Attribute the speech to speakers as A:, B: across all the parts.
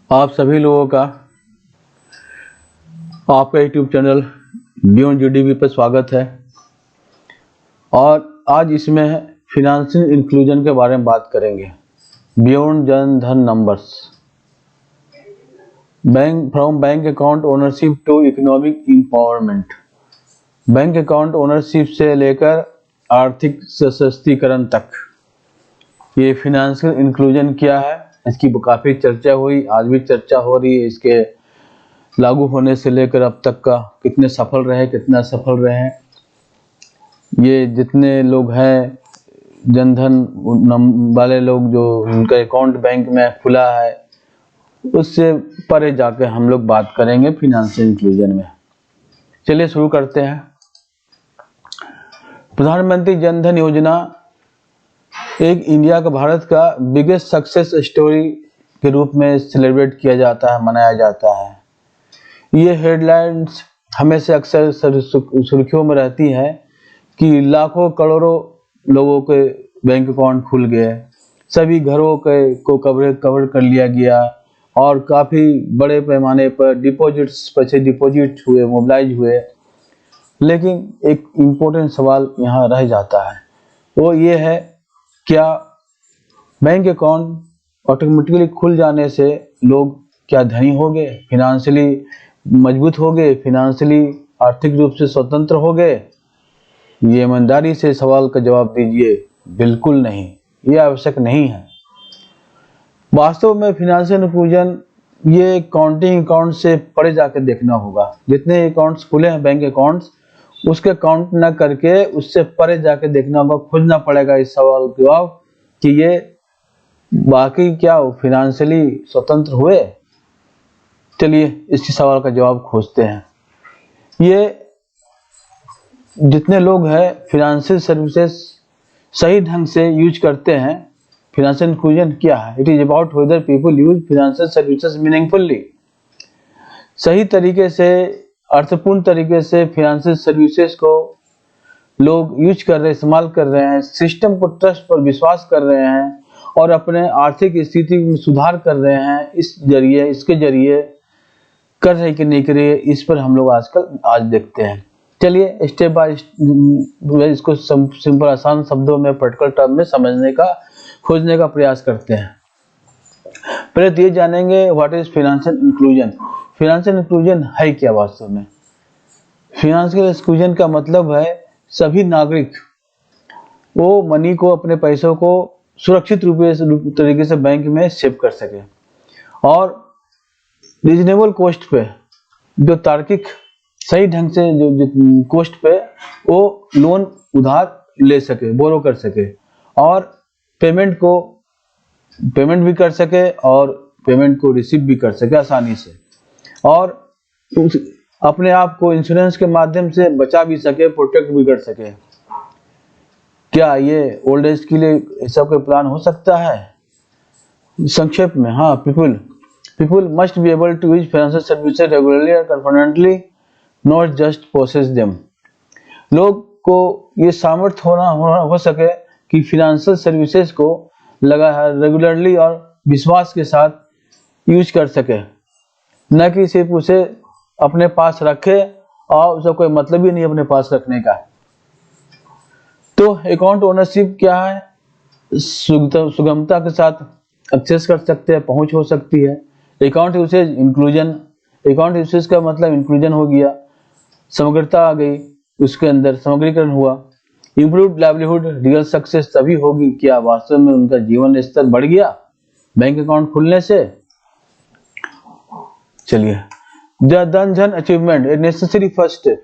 A: आप सभी लोगों का आपका यूट्यूब चैनल बियॉन्ड जीडीपी पर स्वागत है। और आज इसमें फिनेंशियल इंक्लूजन के बारे में बात करेंगे। Beyond Jan Dhan numbers, bank from bank account ownership to economic empowerment. Bank account ownership से लेकर आर्थिक सशक्तिकरण तक ये फिनेंशियल इंक्लूजन क्या है, इसकी काफ़ी चर्चा हुई, आज भी चर्चा हो रही है। इसके लागू होने से लेकर अब तक का कितने सफल रहे, कितना सफल रहे, ये जितने लोग हैं जनधन वाले लोग जो उनका अकाउंट बैंक में खुला है, उससे परे जाके हम लोग बात करेंगे फिनेंशियल इंक्लूजन में। चलिए शुरू करते हैं। प्रधानमंत्री जनधन योजना एक इंडिया का, भारत का बिगेस्ट सक्सेस स्टोरी के रूप में सेलिब्रेट किया जाता है, मनाया जाता है। ये हेडलाइंस हमेशा अक्सर सुर्खियों में रहती है कि लाखों करोड़ों लोगों के बैंक अकाउंट खुल गए, सभी घरों के को कवर कर लिया गया और काफ़ी बड़े पैमाने पर पैसे डिपॉजिट हुए, मोबिलाइज हुए। लेकिन एक इम्पोर्टेंट सवाल यहाँ रह जाता है, वो ये है, क्या बैंक अकाउंट ऑटोमेटिकली खुल जाने से लोग क्या धनी हो गए, फिनेंशियली मजबूत हो गए, फिनेंशियली आर्थिक रूप से स्वतंत्र हो गए? ये ईमानदारी से सवाल का जवाब दीजिए, बिल्कुल नहीं, ये आवश्यक नहीं है। वास्तव में फिनेंशियल इंक्लूजन ये काउंटिंग अकाउंट से परे जाकर देखना होगा। जितने अकाउंट्स खुले हैं बैंक अकाउंट्स, उसके काउंट न करके उससे परे जाके देखना होगा, खोजना पड़ेगा इस सवाल का जवाब कि ये बाकी क्या फिनेंशियली स्वतंत्र हुए। चलिए इसी सवाल का जवाब खोजते हैं। ये जितने लोग हैं फिनेंशियल सर्विसेज सही ढंग से यूज करते हैं, फिनेंशियल इंक्लूजन क्या है? It is about whether people use financial services meaningfully. सही तरीके से, अर्थपूर्ण तरीके से फिनेंशियल सर्विसेज को लोग यूज कर रहे, इस्तेमाल कर रहे हैं, सिस्टम को ट्रस्ट पर विश्वास कर रहे हैं और अपने आर्थिक स्थिति में सुधार कर रहे हैं। इसके जरिए कर रहे कि नहीं कर रहे, इस पर हम लोग आज देखते हैं। चलिए स्टेप बाय इसको सिंपल आसान शब्दों में, प्रैक्टिकल टर्म में समझने का, खोजने का प्रयास करते हैं। पहले तो ये जानेंगे what is financial inclusion. Financial inclusion है क्या वास्तव में? फिनेंशियल इंक्लूजन का मतलब है सभी नागरिक वो मनी को, अपने पैसों को सुरक्षित तरीके से बैंक में सेव कर सके और रीजनेबल कॉस्ट पे, जो तार्किक सही ढंग से जो कॉस्ट पे वो लोन उधार ले सके, बोरो कर सके और पेमेंट भी कर सके और पेमेंट को रिसीव भी कर सके आसानी से, और अपने आप को इंश्योरेंस के माध्यम से बचा भी सके, प्रोटेक्ट भी कर सके। क्या ये ओल्ड एज के लिए सब प्लान हो सकता है? संक्षेप में, हाँ, people must be able to use financial services regularly और confidently, not just possess them. लोग को ये सामर्थ्य हो सके कि फिनेंशियल सर्विसेज को रेगुलरली और विश्वास के साथ यूज कर सके, न कि सिर्फ उसे अपने पास रखे और उसका कोई मतलब ही नहीं अपने पास रखने का। तो अकाउंट ओनरशिप क्या है? सुगमता के साथ एक्सेस कर सकते हैं, पहुंच हो सकती है। Account usage inclusion, account usage का मतलब इंक्लूजन हो गया, समग्रता आ गई, उसके अंदर समग्रीकरण हुआ। इम्प्रूव्ड लाइवलीहुड, रियल सक्सेस तभी होगी क्या वास्तव में उनका जीवन स्तर बढ़ गया बैंक अकाउंट खुलने से। चलिए, Jan Dhan achievement, a necessary first step.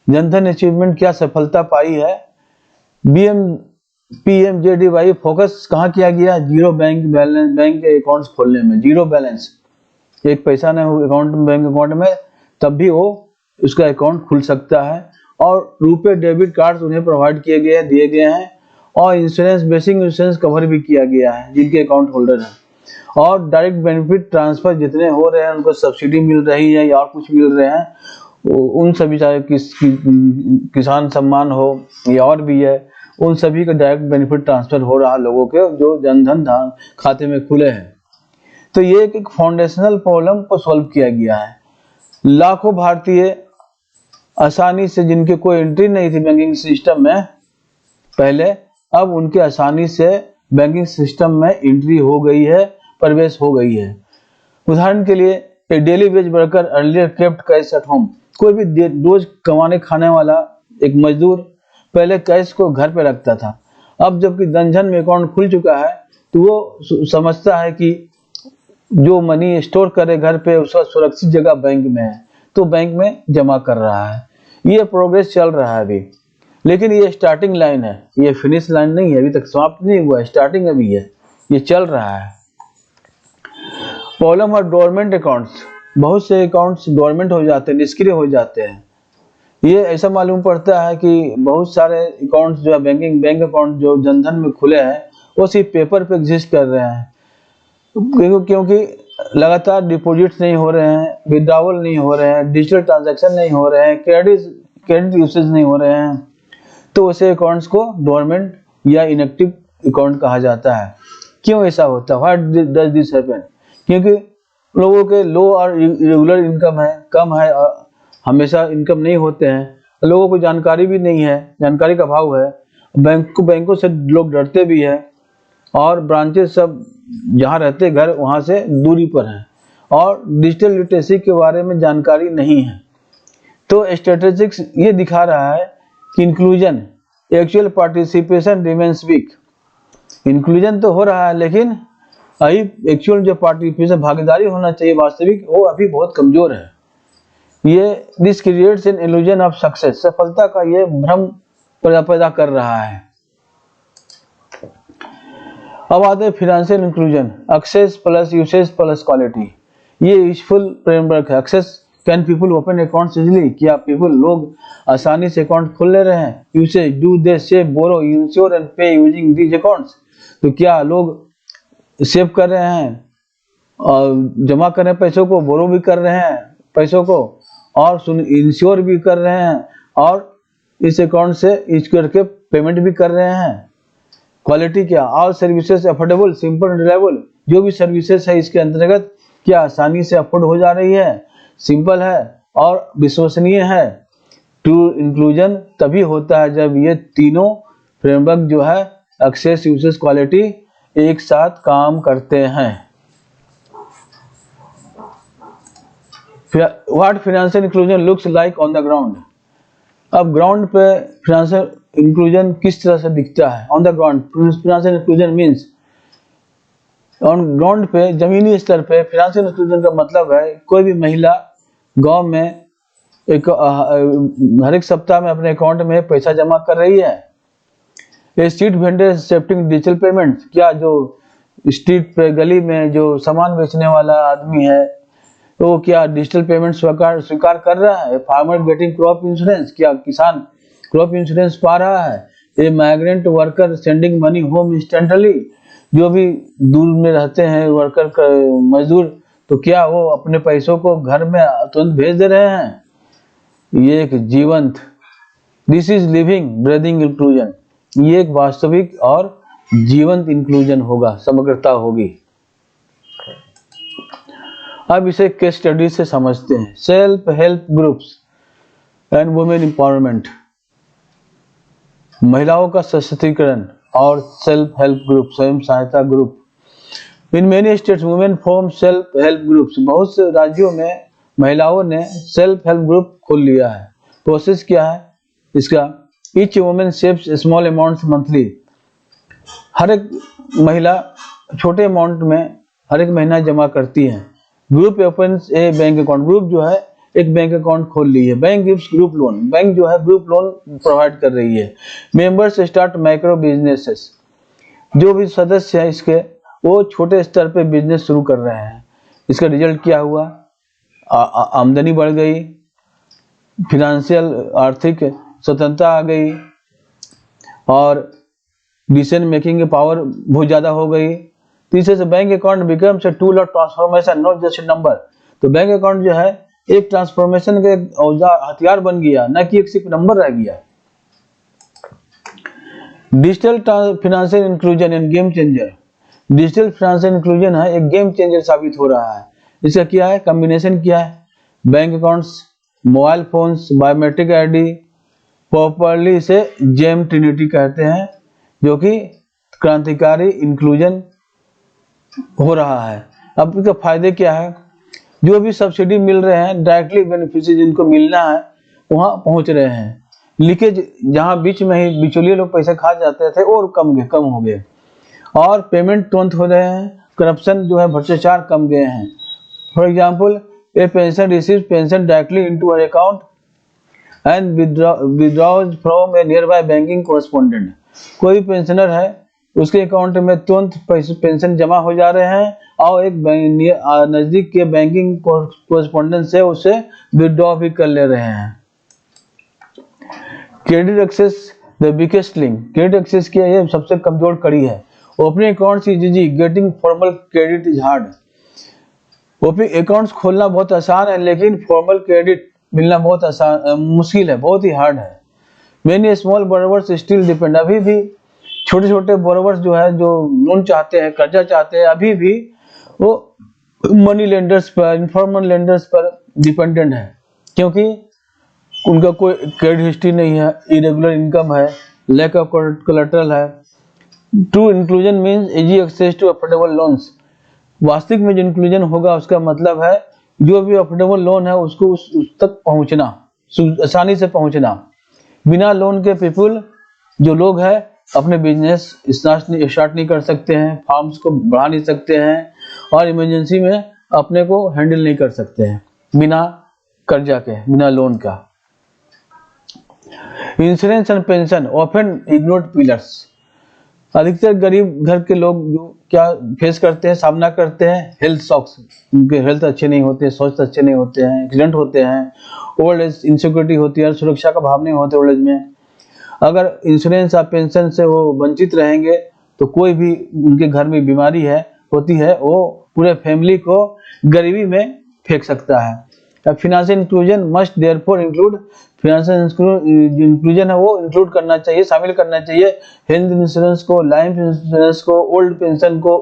A: Jan Dhan achievement क्या सफलता पाई है? पीएमजेडीवाई फोकस कहाँ किया गया? जीरो बैंक बैलेंस, बैंक के अकाउंट्स खोलने में जीरो बैलेंस, एक पैसा न हो अकाउंट में, बैंक अकाउंट में, तब भी वो उसका अकाउंट खुल सकता है। और रुपए डेबिट कार्ड उन्हें प्रोवाइड दिए गए हैं और इंश्योरेंस, बेसिक इंश्योरेंस कवर भी किया गया है जिनके अकाउंट होल्डर हैं। और डायरेक्ट बेनिफिट ट्रांसफर जितने हो रहे हैं, उनको सब्सिडी मिल रही है या और कुछ मिल रहे हैं, उन सभी, चाहे किसान सम्मान हो या और भी है, उन सभी का डायरेक्ट बेनिफिट ट्रांसफर हो रहा लोगों के जो जनधन खाते में खुले हैं। तो ये एक फाउंडेशनल प्रॉब्लम को सॉल्व किया गया है। लाखों भारतीय आसानी से, जिनके कोई एंट्री नहीं थी बैंकिंग सिस्टम में पहले, अब उनके आसानी से बैंकिंग सिस्टम में एंट्री हो गई है, प्रवेश हो गई है। उदाहरण के लिए, a daily wage worker earlier kept cash at home. कोई भी रोज कमाने खाने वाला एक मजदूर पहले कैश को घर पे रखता था। अब जबकि जनधन में अकाउंट खुल चुका है तो वो समझता है कि जो मनी स्टोर करे घर पे उसका सुरक्षित जगह बैंक में है, तो बैंक में जमा कर रहा है। ये प्रोग्रेस चल रहा है अभी, लेकिन ये स्टार्टिंग लाइन है, ये फिनिश लाइन नहीं है, अभी तक समाप्त नहीं हुआ है, स्टार्टिंग अभी है, ये चल रहा है। प्रॉब्लम है डोरमेंट अकाउंट्स। बहुत से अकाउंट्स डोरमेंट हो जाते हैं, निष्क्रिय हो जाते हैं। ये ऐसा मालूम पड़ता है कि बहुत सारे अकाउंट्स जो है बैंक अकाउंट जो जनधन में खुले हैं वो सिर्फ पेपर पे एग्जिस्ट कर रहे हैं, क्योंकि लगातार डिपॉजिट्स नहीं हो रहे हैं, विड्रॉवल नहीं हो रहे हैं, डिजिटल ट्रांजैक्शन नहीं हो रहे हैं, क्रेडिट यूसेज नहीं हो रहे हैं, तो उसे अकाउंट्स को डोरमेंट या इनएक्टिव अकाउंट कहा जाता है। क्यों ऐसा होता है? What does this happen? क्योंकि लोगों के लो और इरेगुलर इनकम है, कम है और हमेशा इनकम नहीं होते हैं, लोगों को जानकारी भी नहीं है, जानकारी का अभाव है, बैंकों से लोग डरते भी है, और ब्रांचेस सब जहाँ रहते घर वहाँ से दूरी पर हैं, और डिजिटल लिटरेसी के बारे में जानकारी नहीं है। तो स्टैटिस्टिक्स ये दिखा रहा है कि inclusion, actual participation remains weak. Inclusion तो हो रहा है, लेकिन अभी एक्चुअल जो पार्टिसिपेशन, भागीदारी होना चाहिए वास्तविक, वो अभी बहुत कमजोर है। ये this creates an illusion of success. सफलता का ये भ्रम पैदा कर रहा है। अब आते हैं financial inclusion, access plus usage plus quality. ये यूजफुल फ्रेमवर्क है। Access, can people open accounts easily? क्या पीपल, लोग आसानी से अकाउंट खोल ले रहे हैं? Usage, do they save, borrow, insure and pay using these accounts? तो क्या लोग सेव कर रहे हैं और जमा कर रहे हैं पैसों को, बोरो भी कर रहे हैं पैसों को, और इंश्योर भी कर रहे हैं, और इस अकाउंट से यूज करके पेमेंट भी कर रहे हैं? क्वालिटी क्या? All services affordable, simple, reliable. जो भी सर्विसेज है इसके अंतर्गत क्या आसानी से अफोर्ड हो जा रही है, सिंपल है और विश्वसनीय है। ट्रू इंक्लूजन तभी होता है जब ये तीनों फ्रेमवर्क जो है, एक्सेस, यूसेज, क्वालिटी, एक साथ काम करते हैं। What financial inclusion looks like on the ground? अब ग्राउंड पे फाइनेंशियल इंक्लूजन किस तरह से दिखता है? On the ground financial inclusion means, on ground पे, जमीनी स्तर पे फाइनेंशियल इंक्लूजन का मतलब है कोई भी महिला गांव में हर एक सप्ताह में अपने अकाउंट में पैसा जमा कर रही है। Street vendor accepting digital payment, क्या जो स्ट्रीट पे गली में जो सामान बेचने वाला आदमी है वो क्या डिजिटल पेमेंट स्वीकार कर रहा है? फार्मर गेटिंग क्रॉप इंश्योरेंस, क्या किसान क्रॉप इंश्योरेंस पा रहा है? A migrant worker sending money home instantly, जो भी दूर में रहते हैं वर्कर मजदूर, तो क्या वो अपने पैसों को घर में तुरंत भेज दे रहे हैं? ये एक जीवंत, this is living breathing inclusion, ये एक वास्तविक और जीवंत इंक्लूजन होगा, समग्रता होगी। अब इसे केस स्टडी से समझते हैं। Self help groups and women empowerment, महिलाओं का सशक्तिकरण और सेल्फ हेल्प ग्रुप, स्वयं सहायता group. In many states women form self help groups, बहुत से राज्यों में महिलाओं ने सेल्फ हेल्प ग्रुप खोल लिया है। प्रोसेस क्या है इसका? Each women saves small amounts monthly, हर एक महिला छोटे अमाउंट में हर एक महीना जमा करती है। ग्रुप ओपन्स ए बैंक अकाउंट, ग्रुप जो है एक बैंक अकाउंट खोल ली है। Bank gives group loan, bank जो है ग्रुप लोन प्रोवाइड कर रही है। मेंबर्स स्टार्ट माइक्रो बिजनेसेस, जो भी सदस्य है इसके वो छोटे स्तर पे बिजनेस शुरू कर रहे हैं। इसका रिजल्ट क्या हुआ? आमदनी बढ़ गई, फिनेंशियल आर्थिक स्वतंत्रता आ गई, और डिसीजन मेकिंग की पावर बहुत ज्यादा हो गई। तीसरे से bank account becomes a tool of transformation, not just a number. तो बैंक अकाउंट जो है एक ट्रांसफॉर्मेशन के औजार, हथियार बन गया, न कि एक सिर्फ नंबर रह गया। Digital financial inclusion end game changer, digital financial inclusion है एक गेम चेंजर साबित हो रहा है। इसका क्या है, कॉम्बिनेशन क्या है, bank accounts, mobile phones, biometric ID, popularly इसे जेम ट्रिनिटी कहते हैं, जो कि क्रांतिकारी इंक्लूजन हो रहा है। अब इसका फायदे क्या है, जो भी सब्सिडी मिल रहे हैं डायरेक्टली बेनिफिशियरी जिनको मिलना है वहां पहुंच रहे हैं। लीकेज जहां बीच में ही बिचौलिए लोग पैसा खा जाते थे और कम हो गए, और पेमेंट तुरंत हो रहे हैं। करप्शन जो है, भ्रष्टाचार कम गए हैं। For example, a pension receive pension directly into her account and withdraws from a nearby banking correspondent. कोई पेंशनर है, उसके अकाउंट में तुरंत पेंशन जमा हो जा रहे हैं और एक नजदीक के बैंकिंग कोरेस्पोंडेंट से उसे विथड्रॉ भी कर ले रहे हैं। Credit access the weakest link. Credit access की ये सबसे कमजोर कड़ी है। Opening accounts is easy, getting formal credit is hard. Opening accounts खोलना बहुत आसान है, लेकिन फॉर्मल क्रेडिट मिलना बहुत मुश्किल है, बहुत ही हार्ड है। Many small borrowers still depend. अभी भी छोटे छोटे बोरोवर्स जो है, जो लोन चाहते हैं, कर्जा चाहते हैं, अभी भी वो मनी लेंडर्स पर, इनफॉर्मल लेंडर्स पर डिपेंडेंट है, क्योंकि उनका कोई क्रेडिट हिस्ट्री नहीं है, इरेगुलर इनकम है, लैक ऑफ कोलेटरल है। True inclusion means easy access to affordable loans. वास्तविक में जो इंक्लूजन होगा उसका मतलब है जो भी अफोर्डेबल लोन है उसको उस तक पहुंचना, आसानी से पहुंचना। बिना लोन के पीपल जो लोग हैं अपने बिजनेस स्टार्ट नहीं कर सकते हैं, फार्म्स को बढ़ा नहीं सकते हैं, और इमरजेंसी में अपने को हैंडल नहीं कर सकते हैं बिना कर्जा के, बिना लोन का। Insurance and pension often ignored pillars. अधिकतर गरीब घर के लोग जो क्या फेस करते हैं, सामना करते हैं, हेल्थ शॉक्स। उनके हेल्थ अच्छे नहीं होते, स्वास्थ्य अच्छे नहीं होते हैं, एक्सीडेंट होते हैं, ओल्ड एज इनसिक्योरिटी होती है, सुरक्षा का भाव नहीं होते ओल्ड एज में। अगर इंश्योरेंस या पेंशन से वो वंचित रहेंगे तो कोई भी उनके घर में बीमारी होती है, वो पूरे फैमिली को गरीबी में फेंक सकता है। Financial inclusion must therefore include, financial inclusion है वो इंक्लूड करना चाहिए, शामिल करना चाहिए हेल्थ इंश्योरेंस को, लाइफ इंश्योरेंस को, ओल्ड पेंशन को,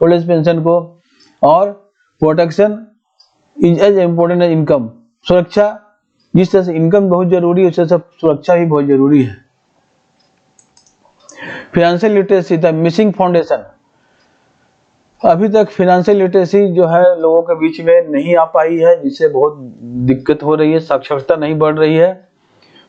A: ओल्ड एज पेंशन को। और protection is as important as income. सुरक्षा, जिस तरह से इनकम बहुत जरूरी है, उस तरह से सुरक्षा भी बहुत जरूरी है। Financial literacy the missing foundation. अभी तक फाइनेंशियल लिटरेसी जो है लोगों के बीच में नहीं आ पाई है, जिससे बहुत दिक्कत हो रही है, साक्षरता नहीं बढ़ रही है।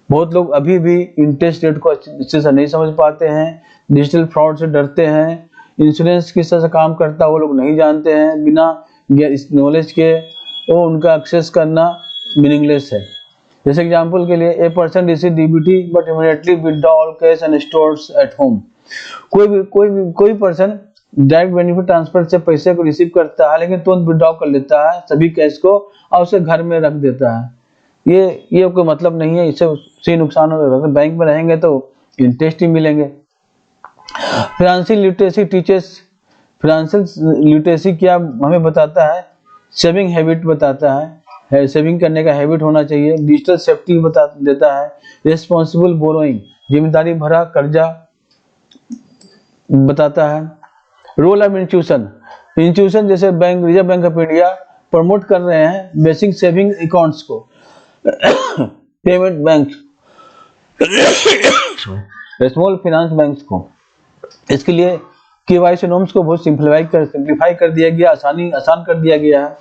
A: बहुत लोग अभी भी इंटरेस्ट रेट को अच्छे से नहीं समझ पाते हैं, डिजिटल फ्रॉड से डरते हैं, इंश्योरेंस किस तरह से काम करता है वो लोग नहीं जानते हैं। बिना इस नॉलेज के वो उनका एक्सेस करना मीनिंगलेस है। जैसे एग्जांपल के लिए, a person receive DBT but immediately withdraw all cash and stores eight home. कोई पर्सन डायरेक्ट बेनिफिट ट्रांसफर से पैसे को रिसीव करता है, लेकिन तुरंत विथड्रॉ कर लेता है सभी कैश को और उसे घर में रख देता है। ये कोई मतलब नहीं है, इससे नुकसान होगा। बैंक में रहेंगे तो इंटरेस्ट ही मिलेंगे। Financial literacy teachers, financial literacy क्या हमें बताता है, सेविंग हैबिट बताता है, सेविंग करने का हैबिट होना चाहिए। डिजिटल सेफ्टी बता देता है, रिस्पॉन्सिबल बोरोइंग, जिम्मेदारी भरा कर्जा बताता है। रोल ऑफ इंस्टीट्यूशन जैसे bank, reserve bank of India promote कर रहे हैं बेसिक सेविंग अकाउंट्स को, payment bank, small finance banks को। इसके लिए केवाईसी नॉर्म्स को बहुत सिंप्लीफाई कर दिया गया, आसान कर दिया गया है।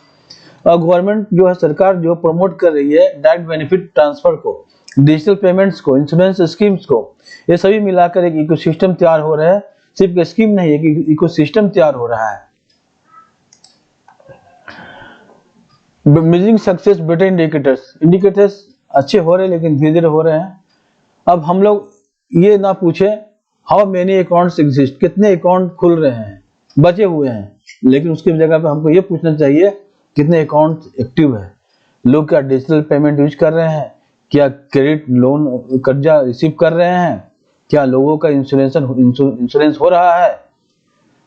A: और गवर्नमेंट जो है, सरकार जो प्रमोट कर रही है डायरेक्ट बेनिफिट ट्रांसफर को, डिजिटल पेमेंट्स को, इंश्योरेंस स्कीम्स को, ये सभी मिलाकर एक इकोसिस्टम तैयार हो रहा है। सिर्फ स्कीम नहीं है कि इकोसिस्टम तैयार हो रहा है। मेजरिंग सक्सेस बेटर इंडिकेटर्स अच्छे हो रहे हैं, लेकिन धीरे धीरे हो रहे हैं। अब हम लोग ये ना पूछे हाउ मेनी अकाउंट्स एग्जिस्ट, कितने अकाउंट खुल रहे हैं, बचे हुए हैं, लेकिन उसकी जगह पे हमको ये पूछना चाहिए कितने अकाउंट एक्टिव है, लोग क्या डिजिटल पेमेंट यूज कर रहे हैं, क्या क्रेडिट लोन कर्जा रिसीव कर रहे हैं, क्या लोगों का इंश्योरेंस हो रहा है।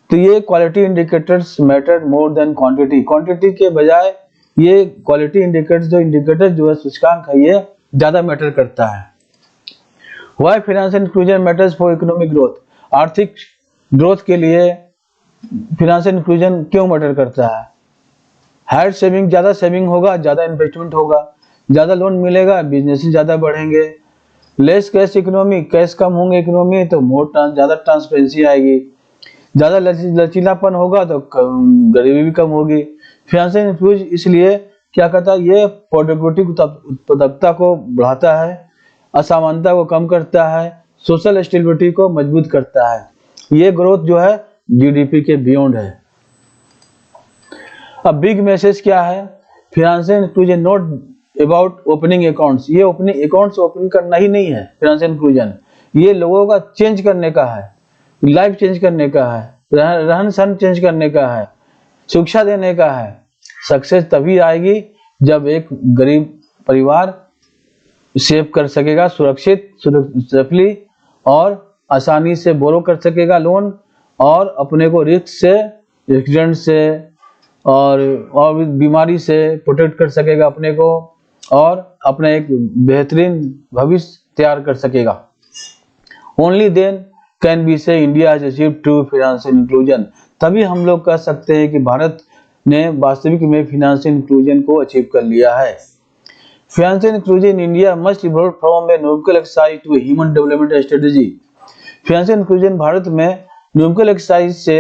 A: तो ये quality indicators matter more than quantity के बजाय ये क्वालिटी इंडिकेटर जो है सूचकांक है, ये ज्यादा मैटर करता है। Why financial inclusion matters for economic growth. आर्थिक ग्रोथ के लिए फाइनेंशियल इंक्लूजन क्यों मैटर करता है? हायर सेविंग, ज्यादा सेविंग होगा, ज्यादा इन्वेस्टमेंट होगा, ज्यादा लोन मिलेगा, बिजनेस ज्यादा बढ़ेंगे। लेस कैश इकोनॉमी, कैश कम होंगे इकोनॉमी तो ज्यादा ट्रांसपेरेंसी आएगी। ज्यादा लचीलापन होगा तो गरीबी भी कम होगी। फाइनेंशियल इंक्लूजन इसलिए क्या करता है, ये प्रोडक्टिविटी उत्पादकता को बढ़ाता है, असमानता को कम करता है, सोशल स्टेबिलिटी को मजबूत करता है। ये ग्रोथ जो है जीडीपी के बियॉन्ड है। अब बिग मैसेज क्या है? Financial inclusion not about opening accounts. ये ओपनिंग अकाउंट्स ओपन करना ही नहीं है फाइनेंशियल इंक्लूजन, ये लोगों का चेंज करने का है, लाइफ चेंज करने का है, रहन सहन चेंज करने का है, शिक्षा देने का है। सक्सेस तभी आएगी जब एक गरीब परिवार सेव कर सकेगा सुरक्षित सेफली और आसानी से बोरो कर सकेगा लोन, और अपने को रिस्क से, एक्सीडेंट से और बीमारी से प्रोटेक्ट कर सकेगा अपने को, और अपना एक बेहतरीन भविष्य तैयार कर सकेगा। ओनली देन कैन बी से India has achieved true financial inclusion. तभी हम लोग कह सकते हैं कि भारत ने वास्तविक में फाइनेंशियल इंक्लूजन को अचीव कर लिया है। Financial inclusion in India must evolve from a numerical exercise to human development strategy. Financial inclusion Bharat में न्यूमेरिकल एक्सरसाइज से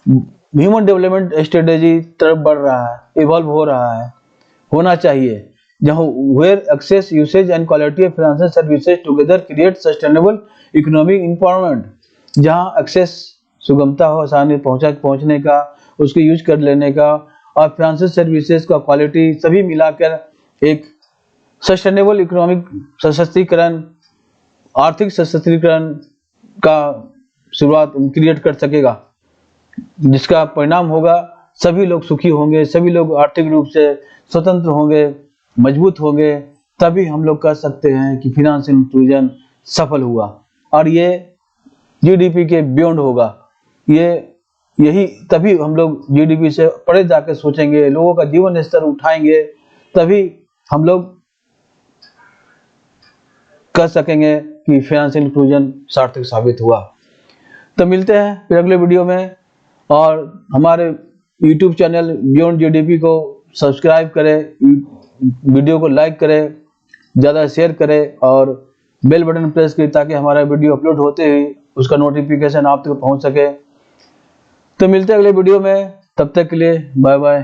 A: ह्यूमन डेवलपमेंट स्ट्रेटेजी तरफ बढ़ रहा है, इवॉल्व हो रहा है, होना चाहिए, जहां where access, usage and quality of financial services together create sustainable economic empowerment. जहां एक्सेस, सुगमता हो, आसानी पहुंचने का, उसको यूज कर लेने का, और फाइनेंशियल सर्विसेज का क्वालिटी सभी मिलाकर एक सस्टेनेबल इकोनॉमिक सशक्तिकरण, आर्थिक सशक्तिकरण का शुरुआत क्रिएट कर सकेगा, जिसका परिणाम होगा सभी लोग सुखी होंगे, सभी लोग आर्थिक रूप से स्वतंत्र होंगे, मजबूत होंगे। तभी हम लोग कह सकते हैं कि फाइनेंशियल इंक्लूजन सफल हुआ, और ये जीडीपी के बियॉन्ड होगा। यही तभी हम लोग जीडीपी से परे जाकर सोचेंगे, लोगों का जीवन स्तर उठाएंगे, तभी हम लोग कह सकेंगे कि फाइनेंशियल इंक्लूजन सार्थक साबित हुआ। तो मिलते हैं फिर अगले वीडियो में, और हमारे YouTube चैनल बियॉन्ड जीडीपी को सब्सक्राइब करें, वीडियो को लाइक करें, ज़्यादा शेयर करें, और बेल बटन प्रेस करें ताकि हमारा वीडियो अपलोड होते ही उसका नोटिफिकेशन आप तक पहुंच सके। तो मिलते हैं अगले वीडियो में, तब तक के लिए बाय बाय।